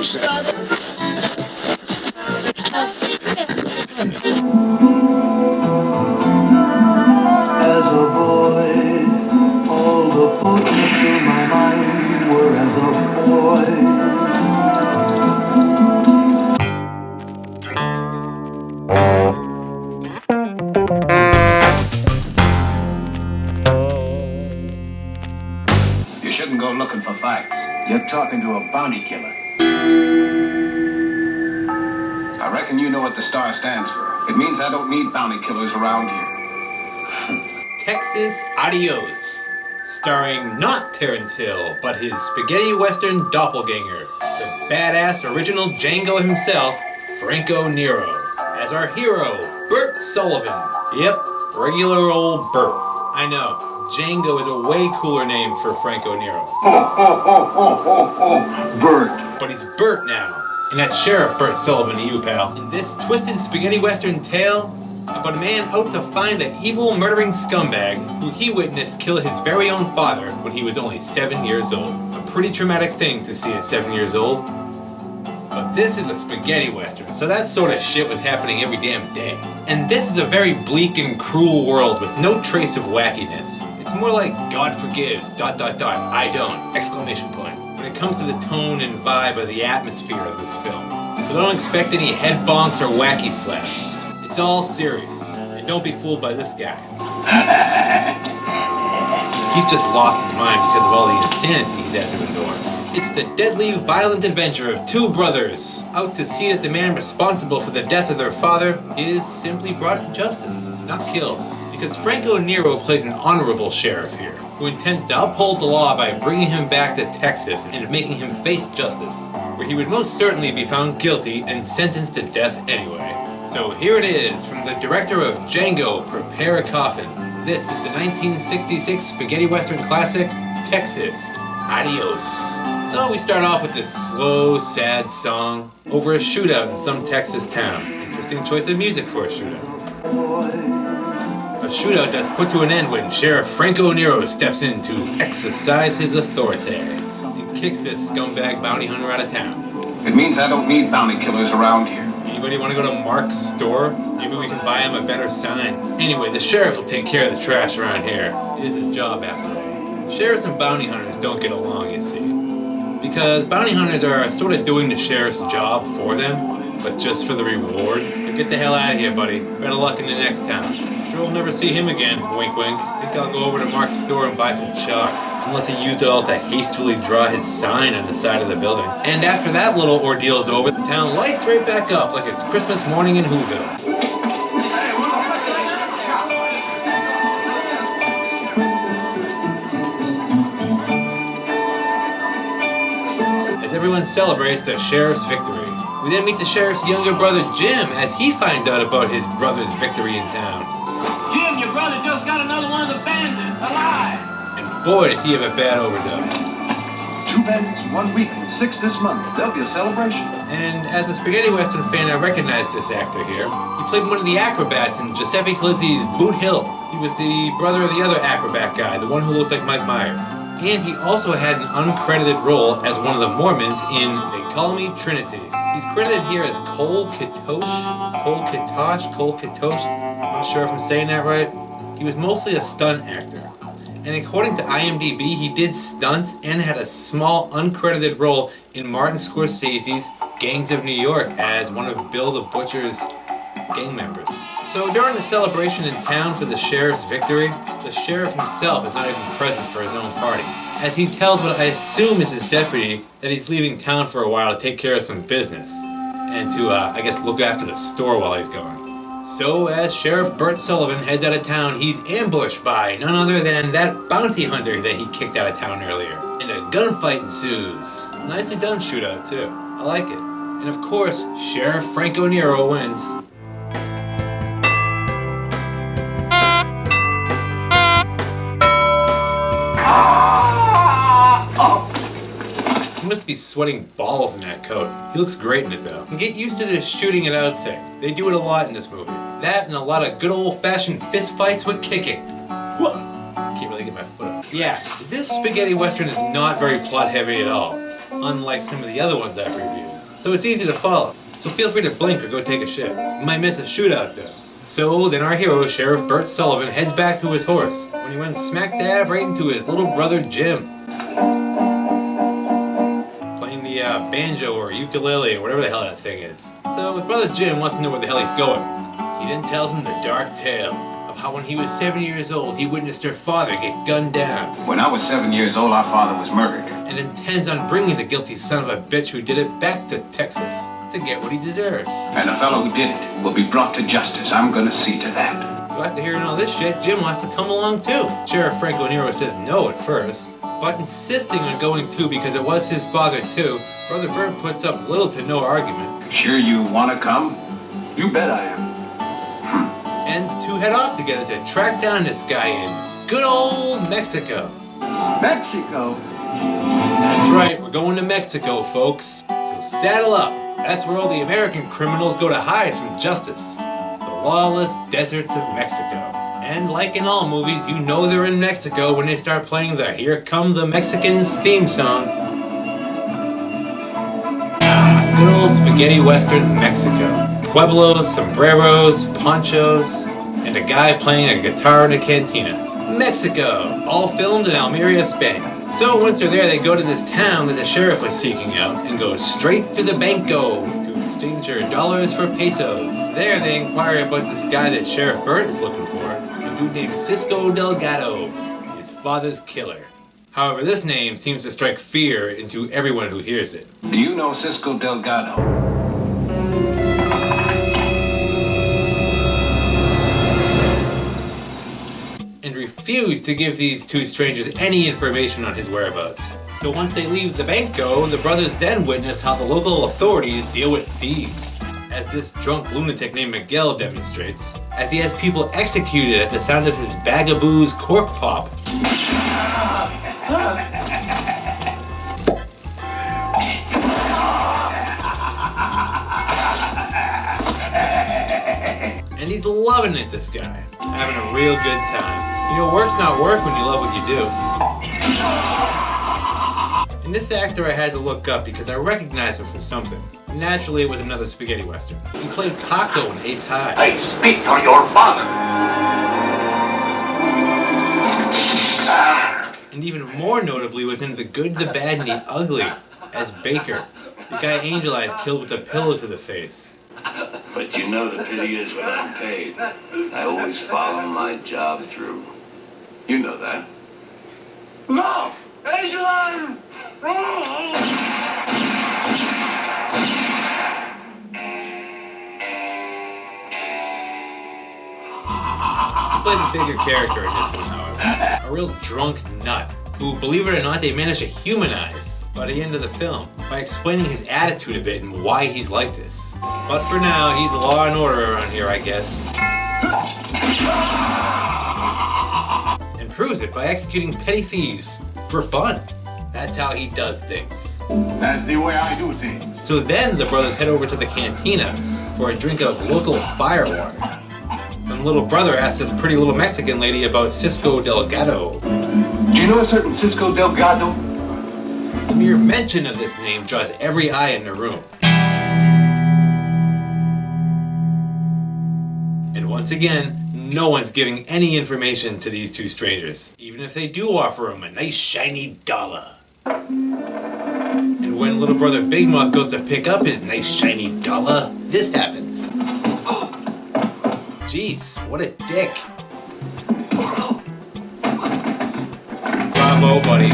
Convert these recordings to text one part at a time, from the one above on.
As a boy, all the thoughts through my mind were as a boy. You shouldn't go looking for facts. You're talking to a bounty killer. I reckon you know what the star stands for. It means I don't need bounty killers around here. Texas Adios, starring not Terrence Hill, but his spaghetti western doppelganger, the badass original Django himself, Franco Nero, as our hero, Bert Sullivan. Yep, regular old Bert. I know, Django is a way cooler name for Franco Nero. Bert. But he's Bert now, and that's Sheriff Bert Sullivan to you, pal. In this twisted spaghetti western tale about a man out to find the evil murdering scumbag who he witnessed kill his very own father when he was only 7 years old. A pretty traumatic thing to see at 7 years old. But this is a spaghetti western, so that sort of shit was happening every damn day. And this is a very bleak and cruel world with no trace of wackiness. It's more like God forgives, ... I don't, ! When it comes to the tone and vibe of the atmosphere of this film. So don't expect any head bonks or wacky slaps. It's all serious, and don't be fooled by this guy. He's just lost his mind because of all the insanity he's had to endure. It's the deadly, violent adventure of two brothers out to see that the man responsible for the death of their father is simply brought to justice, not killed. Because Franco Nero plays an honorable sheriff here, who intends to uphold the law by bringing him back to Texas and making him face justice, where he would most certainly be found guilty and sentenced to death anyway. So here it is, from the director of Django, Prepare a Coffin. This is the 1966 spaghetti western classic, Texas Adios. So we start off with this slow, sad song over a shootout in some Texas town. Interesting choice of music for a shootout. A shootout that's put to an end when Sheriff Franco Nero steps in to exercise his authority and kicks this scumbag bounty hunter out of town. It means I don't need bounty killers around here. Anybody want to go to Mark's store? Maybe we can buy him a better sign. Anyway, the sheriff will take care of the trash around here. It is his job after all. Sheriffs and bounty hunters don't get along, you see. Because bounty hunters are sort of doing the sheriff's job for them, but just for the reward. So get the hell out of here, buddy. Better luck in the next town. I'm sure we'll never see him again, wink wink. Think I'll go over to Mark's store and buy some chalk. Unless he used it all to hastily draw his sign on the side of the building. And after that little ordeal is over, the town lights right back up like it's Christmas morning in Whoville. As everyone celebrates the sheriff's victory. We then meet the sheriff's younger brother Jim as he finds out about his brother's victory in town. Jim, your brother just got another one of the bandits, alive! Boy, does he have a bad overdose. 2 bandits, 1 week, and 6 this month. There'll be a celebration. And as a spaghetti western fan, I recognize this actor here. He played one of the acrobats in Giuseppe Calizzi's Boot Hill. He was the brother of the other acrobat guy, the one who looked like Mike Myers. And he also had an uncredited role as one of the Mormons in They Call Me Trinity. He's credited here as Cole Kitosh. I'm not sure if I'm saying that right. He was mostly a stunt actor. And according to IMDb, he did stunts and had a small uncredited role in Martin Scorsese's Gangs of New York as one of Bill the Butcher's gang members. So during the celebration in town for the sheriff's victory, the sheriff himself is not even present for his own party, as he tells what I assume is his deputy that he's leaving town for a while to take care of some business, and to, I guess, look after the store while he's gone. So, as Sheriff Bert Sullivan heads out of town, he's ambushed by none other than that bounty hunter that he kicked out of town earlier. And a gunfight ensues. Nicely done shootout, too. I like it. And of course, Sheriff Franco Nero wins. He must be sweating balls in that coat. He looks great in it though. And get used to this shooting it out thing. They do it a lot in this movie. That and a lot of good old-fashioned fist fights with kicking. Whoa! Can't really get my foot up. Yeah, this spaghetti western is not very plot heavy at all, unlike some of the other ones I've reviewed. so it's easy to follow. So feel free to blink or go take a shit. You might miss a shootout though. So then our hero, Sheriff Bert Sullivan, heads back to his horse when he runs smack dab right into his little brother Jim. Playing the banjo or ukulele or whatever the hell that thing is. So his brother Jim wants to know where the hell he's going. He then tells him the dark tale of how when he was 7 years old he witnessed her father get gunned down. When I was 7 years old, our father was murdered. And intends on bringing the guilty son of a bitch who did it back to Texas to get what he deserves. And the fellow who did it will be brought to justice. I'm gonna see to that. So after hearing all this shit, Jim wants to come along too. Sheriff Franco Nero says no at first, but insisting on going too because it was his father too, Brother Bert puts up little to no argument. Sure you wanna come? You bet I am. And the two head off together to track down this guy in good old Mexico. Mexico? That's right, we're going to Mexico, folks. So saddle up. That's where all the American criminals go to hide from justice. The lawless deserts of Mexico. And like in all movies, you know they're in Mexico when they start playing the Here Come the Mexicans theme song. Good old spaghetti western Mexico. Pueblos, sombreros, ponchos, and a guy playing a guitar in a cantina. Mexico! All filmed in Almeria, Spain. So once they're there, they go to this town that the sheriff was seeking out and go straight to the banco to exchange their dollars for pesos. There they inquire about this guy that Sheriff Bert is looking for, a dude named Cisco Delgado, his father's killer. However, this name seems to strike fear into everyone who hears it. Do you know Cisco Delgado? And refuse to give these two strangers any information on his whereabouts. So once they leave the banco, the brothers then witness how the local authorities deal with thieves, as this drunk lunatic named Miguel demonstrates, as he has people executed at the sound of his bagaboo's cork pop. And he's loving it, this guy. Having a real good time. You know, work's not work when you love what you do. And this actor I had to look up because I recognized him from something. Naturally, it was another spaghetti western. He played Paco in Ace High. I speak for your father. And even more notably was in The Good, the Bad, and the Ugly as Baker, the guy Angel Eyes killed with a pillow to the face. But you know the pity is when I'm paid. I always follow my job through. You know that. No! Angela! He plays a bigger character in this one, however. A real drunk nut, who, believe it or not, they managed to humanize by the end of the film by explaining his attitude a bit and why he's like this. But for now, he's law and order around here, I guess. And proves it by executing petty thieves for fun. That's how he does things. That's the way I do things. So then the brothers head over to the cantina for a drink of local firewater. When little brother asks this pretty little Mexican lady about Cisco Delgado. Do you know a certain Cisco Delgado? The mere mention of this name draws every eye in the room. And once again, no one's giving any information to these two strangers, even if they do offer him a nice shiny dollar. And when little brother Big Mouth goes to pick up his nice shiny dollar, this happens. Jeez, what a dick. Bravo, buddy.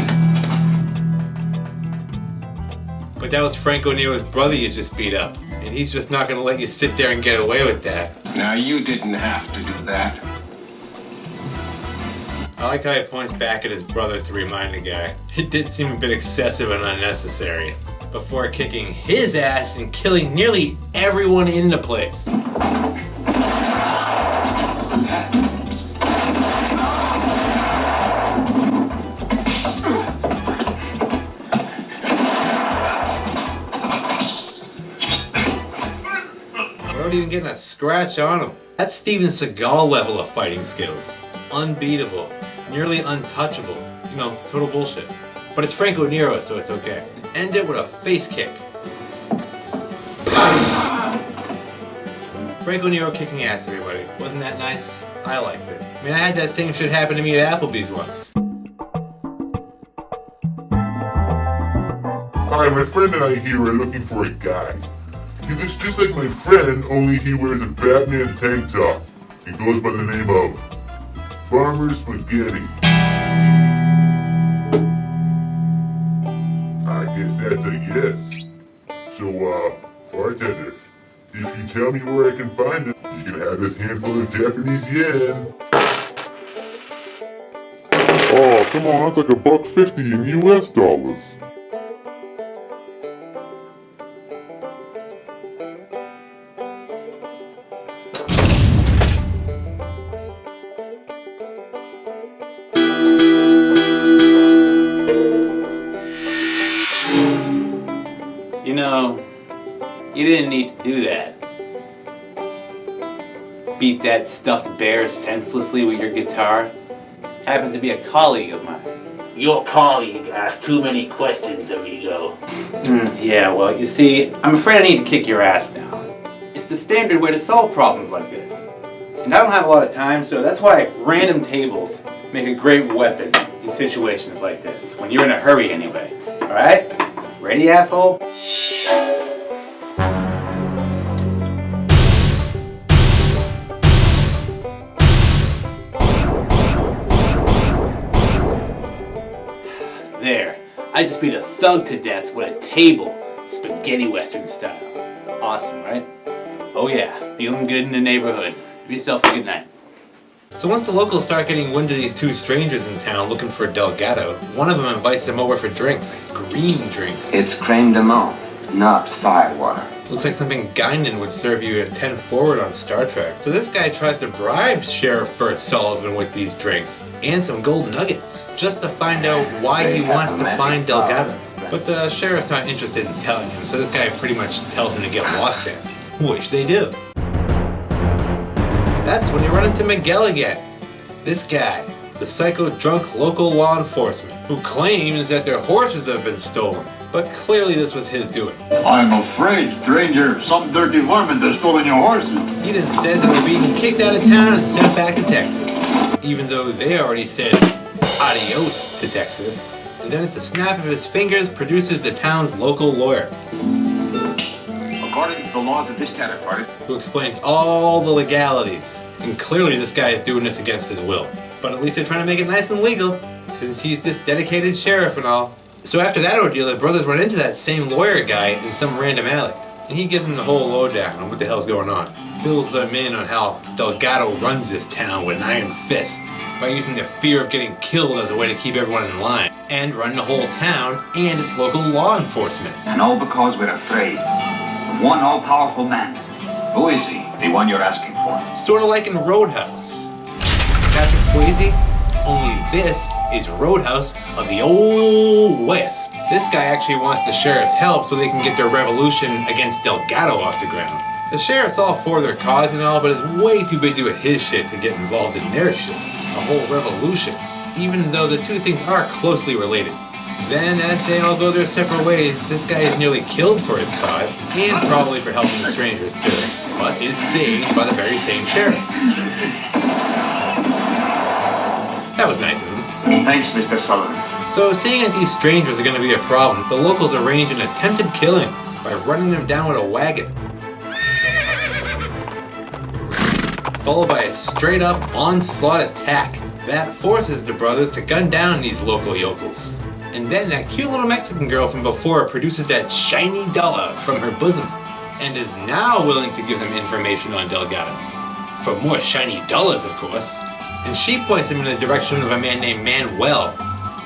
But that was Franco Nero's brother you just beat up, and he's just not gonna let you sit there and get away with that. Now you didn't have to do that. I like how he points back at his brother to remind the guy. It did seem a bit excessive and unnecessary, before kicking his ass and killing nearly everyone in the place. Without even getting a scratch on him. That's Steven Seagal level of fighting skills. Unbeatable. Nearly untouchable. You know, total bullshit. But it's Franco Nero, so it's okay. End it with a face kick. Franco Nero kicking ass, everybody. Wasn't that nice? I liked it. I mean, I had that same shit happen to me at Applebee's once. Hi, my friend and I here are looking for a guy. He looks just like my friend, only he wears a Batman tank top. He goes by the name of Farmer Spaghetti. I guess that's a yes. So, bartender, if you tell me where I can find him, you can have this handful of Japanese yen. Oh, come on, that's like $1.50 in US dollars. You know, you didn't need to do that. Beat that stuffed bear senselessly with your guitar. Happens to be a colleague of mine. Your colleague asked too many questions, amigo. Yeah, well, you see, I'm afraid I need to kick your ass now. It's the standard way to solve problems like this. And I don't have a lot of time, so that's why random tables make a great weapon in situations like this. When you're in a hurry anyway. Alright? Ready, asshole? There. I just beat a thug to death with a table, spaghetti western style. Awesome, right? Oh yeah, feeling good in the neighborhood. Have yourself a good night. So once the locals start getting wind of these two strangers in town looking for Delgado, one of them invites them over for drinks. Green drinks. It's creme de menthe, not firewater. Looks like something Guinan would serve you at 10 Forward on Star Trek. So this guy tries to bribe Sheriff Burt Sullivan with these drinks and some gold nuggets, just to find out why he wants to find Delgado. But the sheriff's not interested in telling him, so this guy pretty much tells him to get lost in, which they do. That's when you run into Miguel again. This guy, the psycho drunk local law enforcement, who claims that their horses have been stolen. But clearly this was his doing. I'm afraid, stranger, some dirty varmint has stolen your horses. He then says that they're being kicked out of town and sent back to Texas, even though they already said adios to Texas. And then at the snap of his fingers produces the town's local lawyer, According to the laws of this territory, who explains all the legalities. And clearly this guy is doing this against his will. But at least they're trying to make it nice and legal, since he's this dedicated sheriff and all. So after that ordeal, the brothers run into that same lawyer guy in some random alley. And he gives them the whole lowdown on what the hell's going on. Fills them in on how Delgado runs this town with an iron fist, by using the fear of getting killed as a way to keep everyone in line, and run the whole town and its local law enforcement. And all because we're afraid of one all-powerful man. who is he? The one you're asking for? Sort of like in Roadhouse. Patrick Swayze, only this is Roadhouse of the Old West. This guy actually wants the sheriff's help so they can get their revolution against Delgado off the ground. The sheriff's all for their cause and all, but is way too busy with his shit to get involved in their shit. A whole revolution, even though the two things are closely related. Then, as they all go their separate ways, this guy is nearly killed for his cause, and probably for helping the strangers too, but is saved by the very same sheriff. That was nice of him. Thanks, Mr. Sullivan. So, seeing that these strangers are going to be a problem, the locals arrange an attempted killing by running them down with a wagon, followed by a straight-up onslaught attack that forces the brothers to gun down these local yokels. And then that cute little Mexican girl from before produces that shiny dollar from her bosom, and is now willing to give them information on Delgado. For more shiny dollars, of course. And she points them in the direction of a man named Manuel,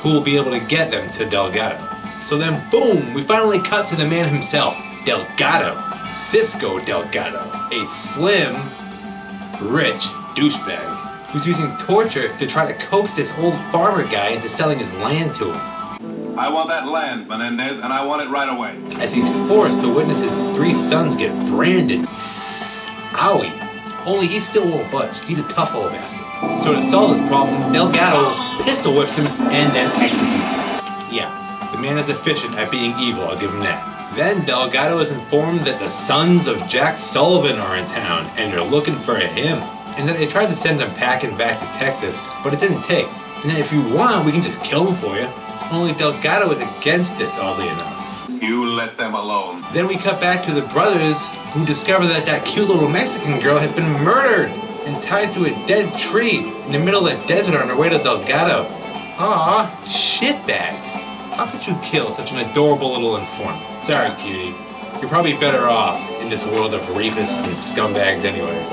who will be able to get them to Delgado. So then, boom, we finally cut to the man himself, Delgado. Cisco Delgado. A slim, rich douchebag who's using torture to try to coax this old farmer guy into selling his land to him. I want that land, Menendez, and I want it right away. As he's forced to witness his three sons get branded. Owie. Only he still won't budge. He's a tough old bastard. So to solve this problem, Delgado pistol whips him and then executes him. Yeah, the man is efficient at being evil, I'll give him that. Then Delgado is informed that the sons of Jack Sullivan are in town and they're looking for him. And that they tried to send him packing back to Texas, but it didn't take. And then if you want, we can just kill him for you. Only Delgado is against this, oddly enough. You let them alone. Then we cut back to the brothers who discover that that cute little Mexican girl has been murdered and tied to a dead tree in the middle of the desert on her way to Delgado. Aw, shitbags. How could you kill such an adorable little informant? Sorry, cutie. You're probably better off in this world of rapists and scumbags anyway.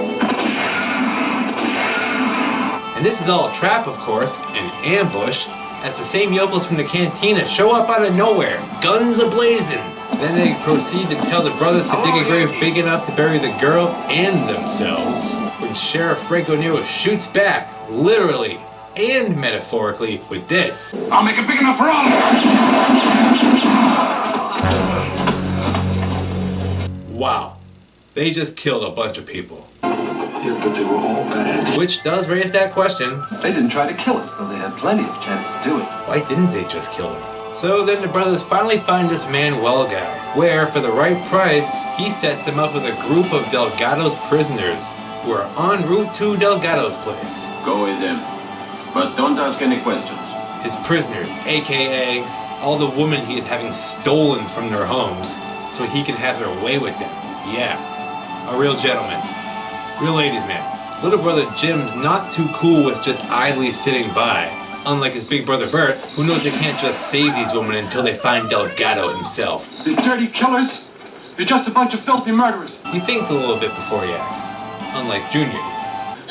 And this is all a trap, of course, an ambush, as the same yokels from the cantina show up out of nowhere, guns a-blazing. Then they proceed to tell the brothers to dig a grave big enough to bury the girl and themselves. When Sheriff Franco Nero shoots back, literally and metaphorically, with this. I'll make it big enough for all of us. Wow, they just killed a bunch of people. Yeah, but they were all bad. Which does raise that question. They didn't try to kill us, though they had plenty of chance to do it. Why didn't they just kill him? So then the brothers finally find this Manuel guy, where for the right price, he sets them up with a group of Delgado's prisoners who are en route to Delgado's place. Go with them, but don't ask any questions. His prisoners, aka all the women he is having stolen from their homes, so he can have their way with them. Yeah, a real gentleman. Real ladies man. Little brother Jim's not too cool with just idly sitting by. Unlike his big brother Bert, who knows they can't just save these women until they find Delgado himself. You dirty killers! You're just a bunch of filthy murderers. He thinks a little bit before he acts. Unlike Junior.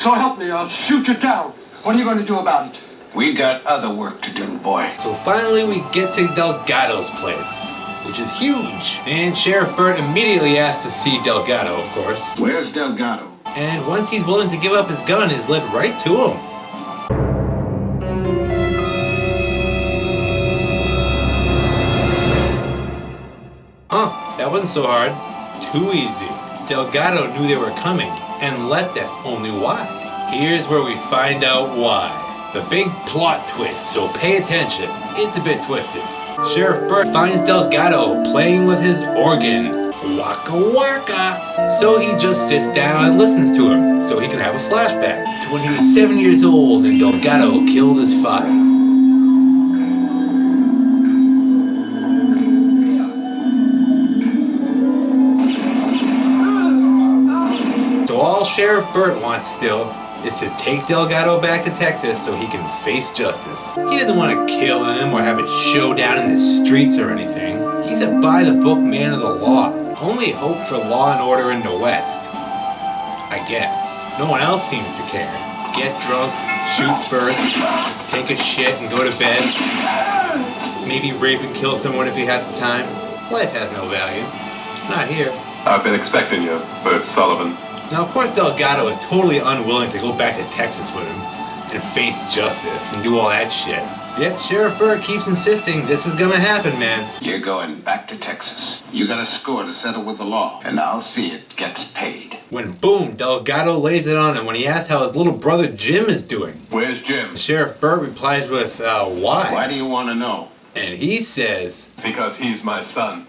So help me, I'll shoot you down. What are you going to do about it? We got other work to do, boy. So finally we get to Delgado's place, which is huge. And Sheriff Bert immediately asks to see Delgado, of course. Where's Delgado? And once he's willing to give up his gun, is led right to him. Huh, that wasn't so hard. Too easy. Delgado knew they were coming, and let them. Only why? Here's where we find out why. The big plot twist, so pay attention. It's a bit twisted. Sheriff Bert finds Delgado playing with his organ. Waka waka. So he just sits down and listens to him, so he can have a flashback to when he was 7 years old and Delgado killed his father. So all Sheriff Bert wants still is to take Delgado back to Texas so he can face justice. He doesn't want to kill him or have a showdown in the streets or anything. He's a by-the-book man of the law. Only hope for law and order in the West. I guess. No one else seems to care. Get drunk, shoot first, take a shit and go to bed. Maybe rape and kill someone if you have the time. Life has no value. Not here. I've been expecting you, Bert Sullivan. Now, of course, Delgado is totally unwilling to go back to Texas with him and face justice and do all that shit. Yet Sheriff Bert keeps insisting this is gonna happen, man. You're going back to Texas. You got a score to settle with the law, and I'll see it gets paid. When boom, Delgado lays it on him when he asks how his little brother Jim is doing. Where's Jim? Sheriff Bert replies with, why? Why do you want to know? And he says, Because he's my son.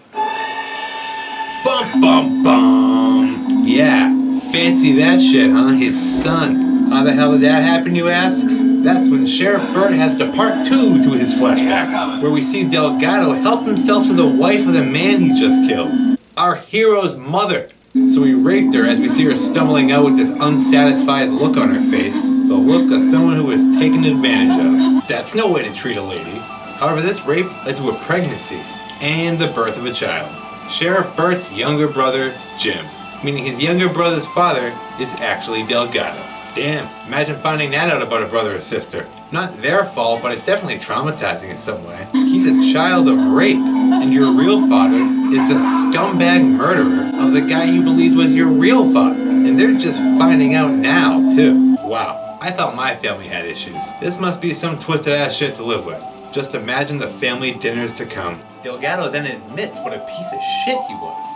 bum bum bum. Yeah, fancy that shit, huh? His son. How the hell did that happen, you ask? That's when Sheriff Bert has to part 2 to his flashback, where we see Delgado help himself to the wife of the man he just killed. Our hero's mother. So he raped her as we see her stumbling out with this unsatisfied look on her face. The look of someone who was taken advantage of. That's no way to treat a lady. However, this rape led to a pregnancy and the birth of a child. Sheriff Bert's younger brother, Jim. Meaning his younger brother's father is actually Delgado. Damn, imagine finding that out about a brother or sister. Not their fault, but it's definitely traumatizing in some way. He's a child of rape, and your real father is the scumbag murderer of the guy you believed was your real father. And they're just finding out now, too. Wow, I thought my family had issues. This must be some twisted ass shit to live with. Just imagine the family dinners to come. Delgado then admits what a piece of shit he was,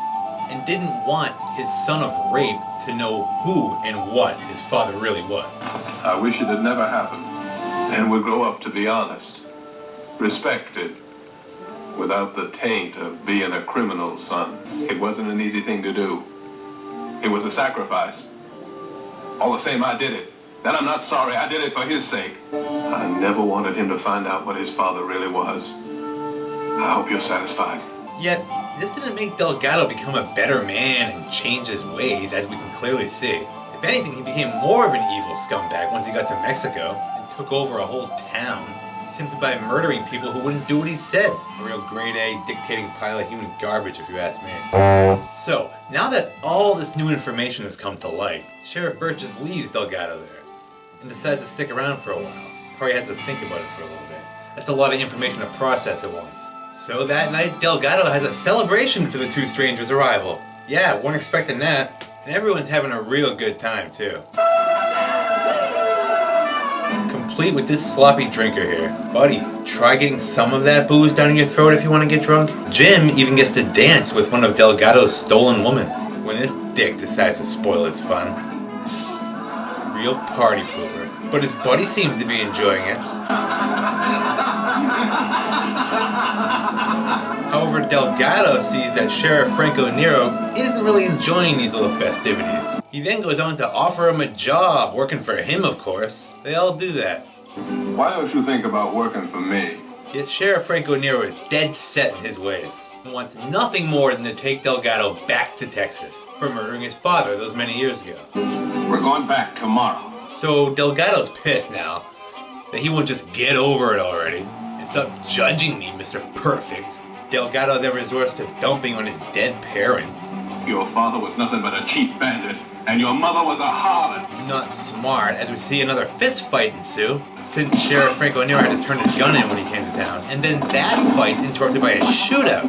and didn't want his son of rape to know who and what his father really was. I wish it had never happened, and would grow up to be honest, respected, without the taint of being a criminal, son. It wasn't an easy thing to do. It was a sacrifice. All the same, I did it. And I'm not sorry. I did it for his sake. I never wanted him to find out what his father really was. I hope you're satisfied. Yet, this didn't make Delgado become a better man and change his ways, as we can clearly see. If anything, he became more of an evil scumbag once he got to Mexico and took over a whole town, simply by murdering people who wouldn't do what he said. A real grade A dictating pile of human garbage, if you ask me. So, now that all this new information has come to light, Sheriff Burt just leaves Delgado there and decides to stick around for a while. Probably has to think about it for a little bit. That's a lot of information to process at once. So that night, Delgado has a celebration for the two strangers' arrival. Yeah, weren't expecting that. And everyone's having a real good time, too. Complete with this sloppy drinker here. Buddy, try getting some of that booze down your throat if you want to get drunk. Jim even gets to dance with one of Delgado's stolen women. When this dick decides to spoil his fun. Real party pooper. But his buddy seems to be enjoying it. However, Delgado sees that Sheriff Franco Nero isn't really enjoying these little festivities. He then goes on to offer him a job, working for him, of course. They all do that. Why don't you think about working for me? Yet Sheriff Franco Nero is dead set in his ways. He wants nothing more than to take Delgado back to Texas for murdering his father those many years ago. We're going back tomorrow. So Delgado's pissed now that he won't just get over it already and stop judging me, Mr. Perfect. Delgado then resorts to dumping on his dead parents. Your father was nothing but a cheap bandit, and your mother was a harlot. Not smart, as we see another fist fight ensue, since Sheriff Franco Nero had to turn his gun in when he came to town. And then that fight's interrupted by a shootout.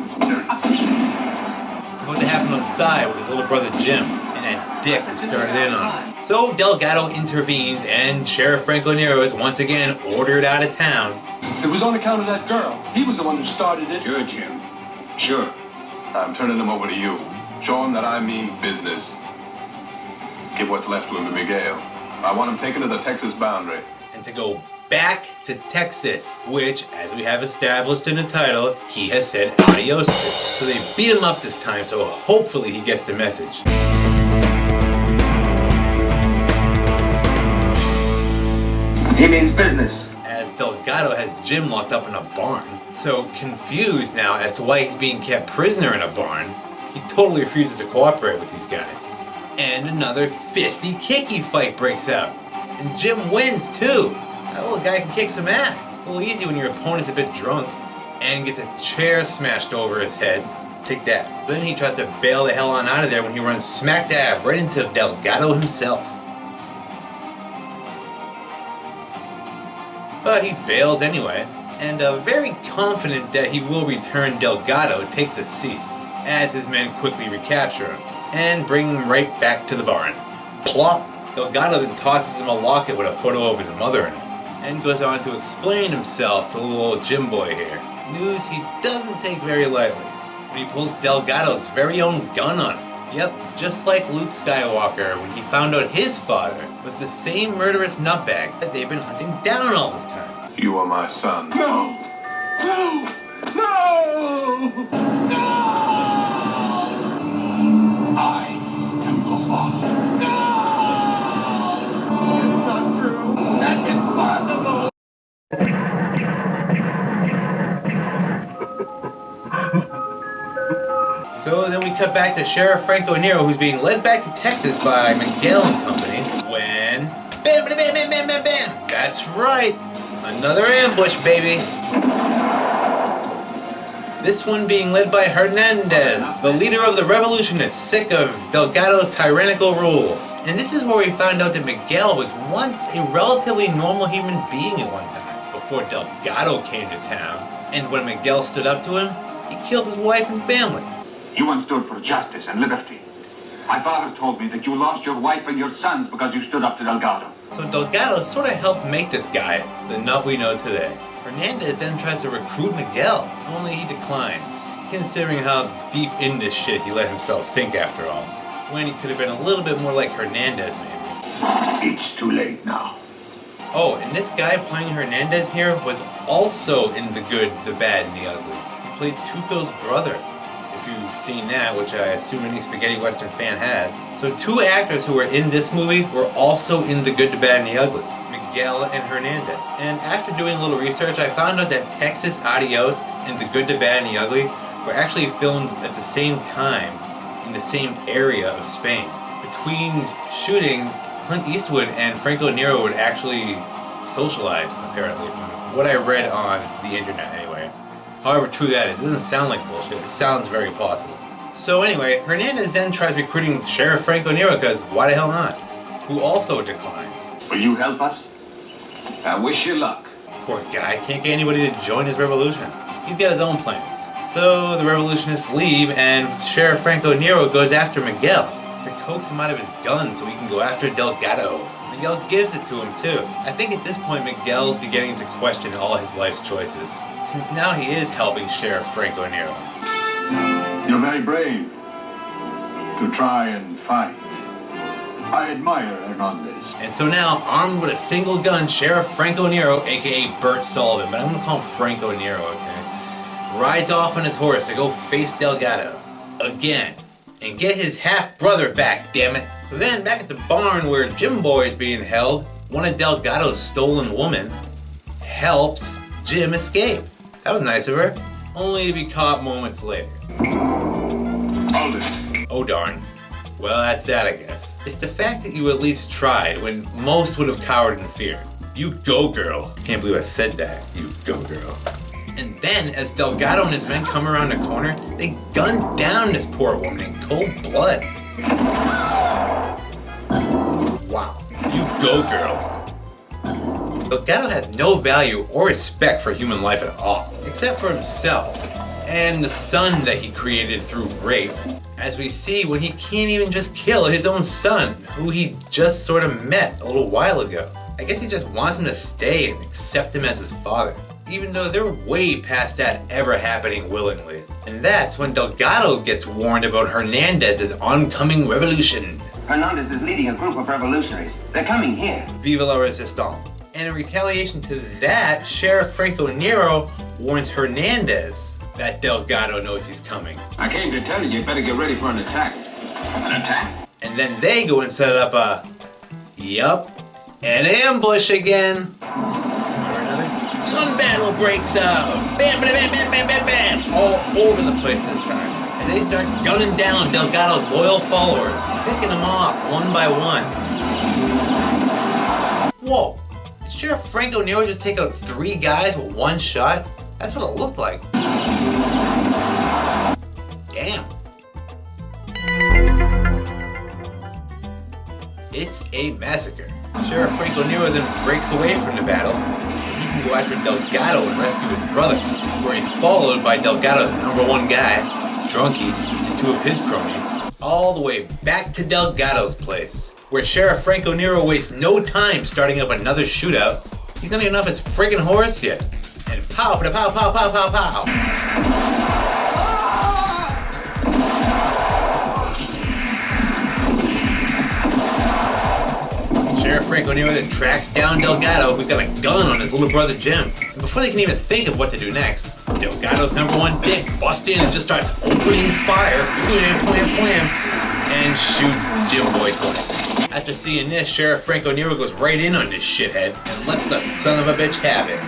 It's about to happen outside with his little brother Jim, and that dick who started in on him. So Delgado intervenes, and Sheriff Franco Nero is once again ordered out of town. It was on account of that girl. He was the one who started it. Sure, Jim. Sure. I'm turning him over to you. Show him that I mean business. Give what's left to him to Miguel. I want him taken to the Texas boundary. And to go back to Texas, which, as we have established in the title, he has said adios to. So they beat him up this time, so hopefully he gets the message. He means business. As Delgado has Jim locked up in a barn. So confused now as to why he's being kept prisoner in a barn, he totally refuses to cooperate with these guys. And another fisty kicky fight breaks out. And Jim wins too. That little guy can kick some ass. It's a little easy when your opponent's a bit drunk. And gets a chair smashed over his head. Take that. Then he tries to bail the hell on out of there when he runs smack dab right into Delgado himself. But he bails anyway, and very confident that he will return Delgado takes a seat, as his men quickly recapture him, and bring him right back to the barn. Plop! Delgado then tosses him a locket with a photo of his mother in it, and goes on to explain himself to little old Jim boy here. News he doesn't take very lightly, when he pulls Delgado's very own gun on him. Yep, just like Luke Skywalker when he found out his father was the same murderous nutbag that they've been hunting down all this time. You are my son. No! No! No! No! I am the father. No! It's not true. That's impossible. So then we cut back to Sheriff Franco Nero, who's being led back to Texas by Miguel and company, when... Bam, bam, bam, bam, bam, bam, bam! That's right! Another ambush, baby! This one being led by Hernandez, the leader of the revolutionists, sick of Delgado's tyrannical rule. And this is where we found out that Miguel was once a relatively normal human being at one time, before Delgado came to town. And when Miguel stood up to him, he killed his wife and family. You once stood for justice and liberty. My father told me that you lost your wife and your sons because you stood up to Delgado. So Delgado sort of helped make this guy the nut we know today. Hernandez then tries to recruit Miguel, only he declines, considering how deep in this shit he let himself sink after all, when he could have been a little bit more like Hernandez maybe. It's too late now. Oh, and this guy playing Hernandez here was also in The Good, the Bad, and the Ugly. played Tuco's brother. If you've seen that, which I assume any spaghetti western fan has. So 2 actors who were in this movie were also in The Good, the Bad, and the Ugly. Miguel and Hernandez. And after doing a little research, I found out that Texas Adios and The Good, the Bad, and the Ugly were actually filmed at the same time in the same area of Spain. Between shooting, Clint Eastwood and Franco Nero would actually socialize, apparently, from what I read on the internet anyway. However true that is, it doesn't sound like bullshit, it sounds very possible. So anyway, Hernandez then tries recruiting Sheriff Franco Nero, because why the hell not? Who also declines. Will you help us? I wish you luck. Poor guy, can't get anybody to join his revolution. He's got his own plans. So the revolutionists leave, and Sheriff Franco Nero goes after Miguel to coax him out of his gun so he can go after Delgado. Miguel gives it to him too. I think at this point Miguel's beginning to question all his life's choices, since now he is helping Sheriff Franco Nero. You're very brave to try and fight. I admire Hernandez. And so now, armed with a single gun, Sheriff Franco Nero, aka Bert Sullivan, but I'm gonna call him Franco Nero, okay, rides off on his horse to go face Delgado again and get his half-brother back, damn it. So then, back at the barn where Jim Boy is being held, one of Delgado's stolen women helps Jim escape. That was nice of her, only to be caught moments later. Hold it. Oh darn. Well, that's that, I guess. It's the fact that you at least tried when most would have cowered in fear. You go, girl. Can't believe I said that. You go, girl. And then, as Delgado and his men come around the corner, they gun down this poor woman in cold blood. Wow. You go, girl. Delgado has no value or respect for human life at all, except for himself and the son that he created through rape, as we see when he can't even just kill his own son, who he just sort of met a little while ago. I guess he just wants him to stay and accept him as his father, even though they're way past that ever happening willingly. And that's when Delgado gets warned about Hernandez's oncoming revolution. Hernandez is leading a group of revolutionaries. They're coming here. Viva la Resistance. And in retaliation to that, Sheriff Franco Nero warns Hernandez that Delgado knows he's coming. I came to tell you, you better get ready for an attack. An attack? And then they go and set up an ambush again. Or another gun battle breaks out. Bam, bam, bam, bam, bam, bam, bam. All over the place this time. And they start gunning down Delgado's loyal followers, picking them off one by one. Whoa. Did Sheriff Franco Nero just take out 3 guys with one shot? That's what it looked like. Damn. It's a massacre. Sheriff Franco Nero then breaks away from the battle so he can go after Delgado and rescue his brother, where he's followed by Delgado's #1 guy, Drunky, and 2 of his cronies, all the way back to Delgado's place, where Sheriff Franco Nero wastes no time starting up another shootout. He's not even off his friggin' horse yet. And pow, pow, pow, pow, pow, pow, pow. Sheriff Franco Nero then tracks down Delgado, who's got a gun on his little brother Jim. And before they can even think of what to do next, Delgado's #1 dick busts in and just starts opening fire, plam, plam, plam, and shoots Jim Boy twice. After seeing this, Sheriff Franco Nero goes right in on this shithead and lets the son of a bitch have it.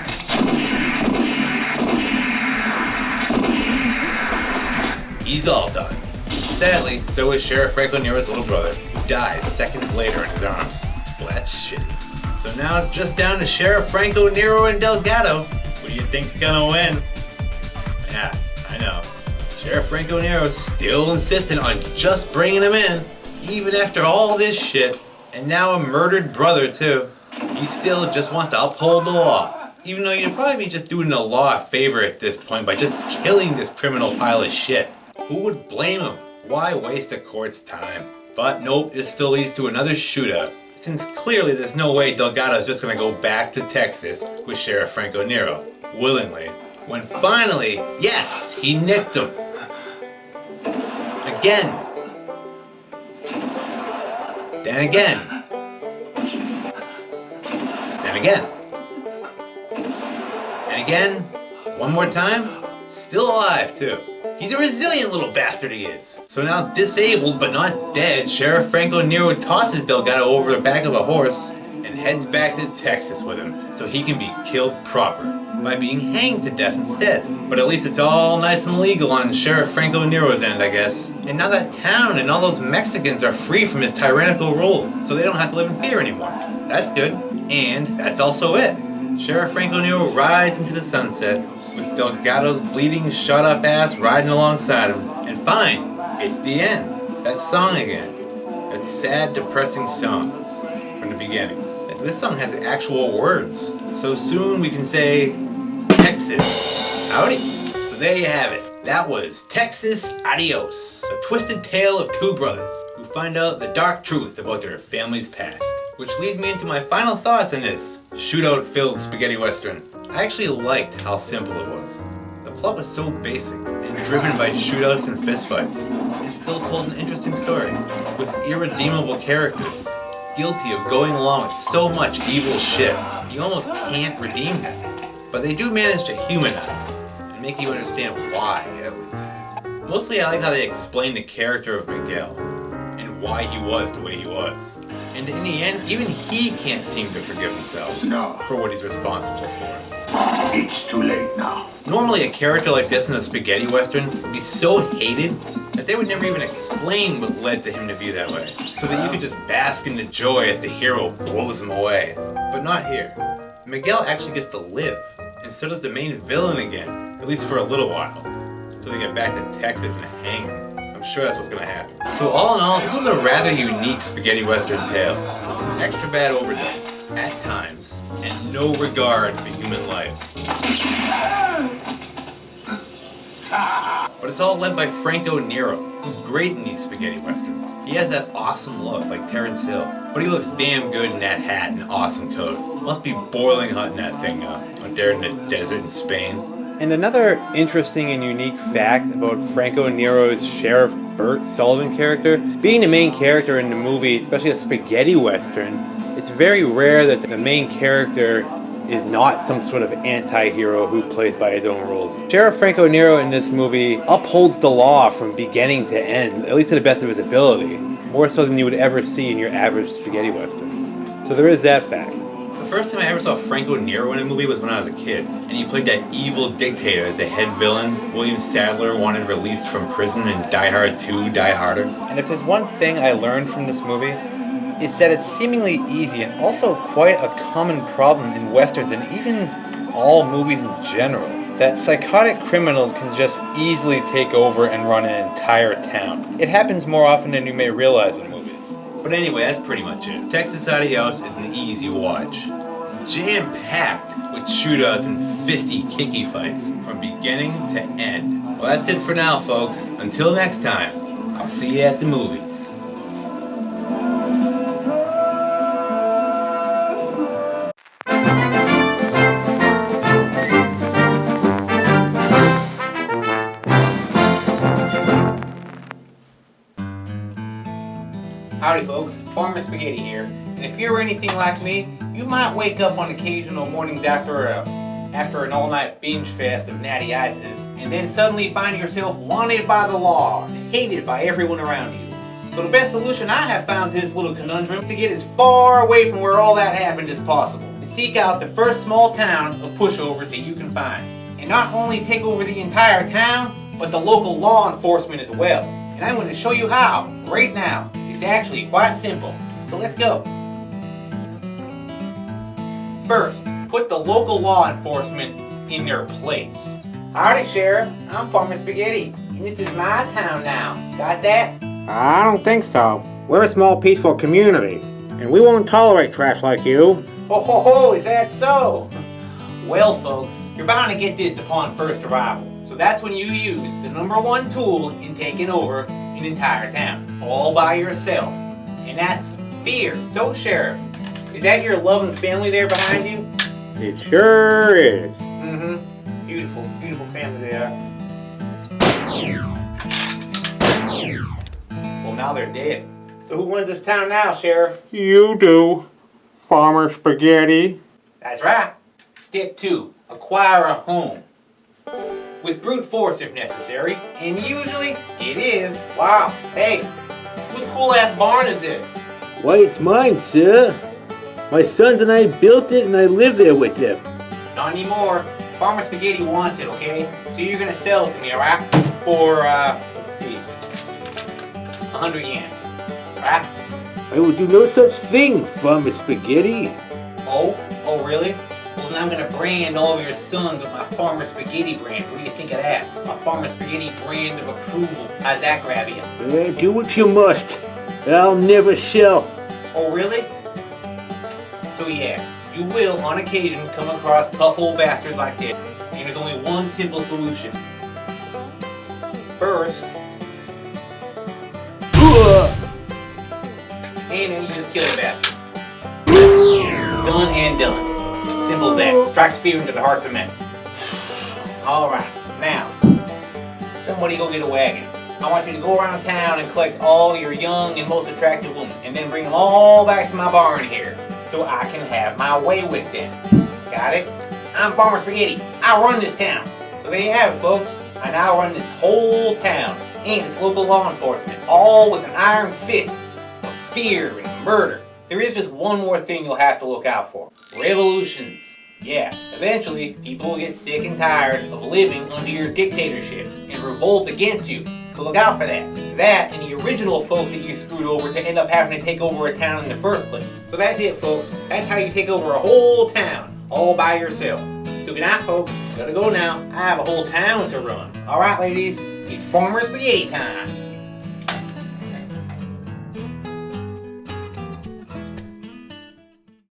He's all done. Sadly, so is Sheriff Franco Nero's little brother, who dies seconds later in his arms. Well, that's shitty. So now it's just down to Sheriff Franco Nero and Delgado. Who do you think's gonna win? Yeah, I know. Sheriff Franco Nero's still insistent on just bringing him in, even after all this shit, and now a murdered brother too. He still just wants to uphold the law. Even though you'd probably be just doing the law a favor at this point by just killing this criminal pile of shit. Who would blame him? Why waste a court's time? But nope, it still leads to another shootout, since clearly there's no way Delgado's just gonna go back to Texas with Sheriff Franco Nero, willingly. When finally, yes, he nicked him. Again. Then again. Then again. And again. One more time. Still alive, too. He's a resilient little bastard he is. So now disabled but not dead, Sheriff Franco Nero tosses Delgado over the back of a horse and heads back to Texas with him so he can be killed proper by being hanged to death instead. But at least it's all nice and legal on Sheriff Franco Nero's end, I guess. And now that town and all those Mexicans are free from his tyrannical rule, so they don't have to live in fear anymore. That's good. And that's also it. Sheriff Franco Nero rides into the sunset with Delgado's bleeding, shot-up ass riding alongside him. And fine, it's the end. That song again. That sad, depressing song from the beginning. This song has actual words. So soon we can say, Texas. Howdy. So there you have it. That was Texas Adios. A twisted tale of two brothers who find out the dark truth about their family's past. Which leads me into my final thoughts on this shootout-filled spaghetti western. I actually liked how simple it was. The plot was so basic and driven by shootouts and fistfights. It still told an interesting story with irredeemable characters, guilty of going along with so much evil shit. You almost can't redeem them. But they do manage to humanize them and make you understand why, at least. Mostly I like how they explain the character of Miguel and why he was the way he was. And in the end, even he can't seem to forgive himself for what he's responsible for. It's too late now. Normally a character like this in a spaghetti western would be so hated that they would never even explain what led to him to be that way, so that you could just bask in the joy as the hero blows him away. But not here. Miguel actually gets to live, and so does the main villain again, at least for a little while, until they get back to Texas and hang him. I'm sure that's what's gonna happen. So all in all, this was a rather unique spaghetti western tale, with some extra bad overdone, at times, and no regard for human life. But it's all led by Franco Nero, who's great in these spaghetti westerns. He has that awesome look, like Terrence Hill, but he looks damn good in that hat and awesome coat. Must be boiling hot in that thing now, out there in the desert in Spain. And another interesting and unique fact about Franco Nero's Sheriff Burt Sullivan character, being the main character in the movie, especially a spaghetti western, it's very rare that the main character is not some sort of anti-hero who plays by his own rules. Sheriff Franco Nero in this movie upholds the law from beginning to end, at least to the best of his ability, more so than you would ever see in your average spaghetti western. So there is that fact. The first time I ever saw Franco Nero in a movie was when I was a kid, and he played that evil dictator that the head villain, William Sadler, wanted released from prison in Die Hard 2, Die Harder. And if there's one thing I learned from this movie, it's that it's seemingly easy and also quite a common problem in westerns and even all movies in general, that psychotic criminals can just easily take over and run an entire town. It happens more often than you may realize in movies. But anyway, that's pretty much it. Texas Adios is an easy watch. Jam-packed with shootouts and fisty kicky fights from beginning to end. Well, that's it for now, folks. Until next time, I'll see you at the movies. Howdy folks, Farmer Spaghetti here, and if you're anything like me, you might wake up on occasional mornings after an all-night binge fest of natty ices, and then suddenly find yourself wanted by the law, and hated by everyone around you. So the best solution I have found to this little conundrum is to get as far away from where all that happened as possible, and seek out the first small town of pushovers that you can find. And not only take over the entire town, but the local law enforcement as well. And I'm going to show you how, right now. It's actually quite simple, so let's go. First, put the local law enforcement in their place. Howdy, Sheriff. I'm Farmer Spaghetti, and this is my town now. Got that? I don't think so. We're a small, peaceful community, and we won't tolerate trash like you. Ho ho ho, is that so? Well, folks, you're bound to get this upon first arrival. So that's when you use the #1 tool in taking over an entire town, all by yourself. And that's fear. So, Sheriff, is that your loving family there behind you? It sure is. Mm-hmm. Beautiful, beautiful family they are. Well, now they're dead. So who runs this town now, Sheriff? You do, Farmer Spaghetti. That's right. Step 2, acquire a home. with brute force if necessary, and usually it is. Wow, hey, whose cool-ass barn is this? Why, it's mine, sir. My sons and I built it and I live there with them. Not anymore. Farmer Spaghetti wants it, okay? So you're gonna sell it to me, alright? For, let's see, 100 yen, alright? I will do no such thing, Farmer Spaghetti. Oh, really? Well, then I'm gonna brand all of your sons with my Farmer Spaghetti brand. What do you think of that? My Farmer Spaghetti brand of approval. How's that grab you? Do what you must. I'll never sell. Oh, really? So yeah, you will, on occasion, come across tough old bastards like this. And there's only one simple solution. First, and then you just kill the bastard. Done and done. Simple as that. Strikes fear into the hearts of men. Alright, now, somebody go get a wagon. I want you to go around town and collect all your young and most attractive women, and then bring them all back to my barn here, so I can have my way with them. Got it? I'm Farmer Spaghetti. I run this town. So there you have it, folks. I now run this whole town, and its local law enforcement, all with an iron fist of fear and murder. There is just one more thing you'll have to look out for. Revolutions. Yeah, eventually, people will get sick and tired of living under your dictatorship and revolt against you. So look out for that. That and the original folks that you screwed over to end up having to take over a town in the first place. So that's it, folks. That's how you take over a whole town, all by yourself. So good night, folks. Gotta go now. I have a whole town to run. Alright, ladies, it's Farmer Spaghetti time.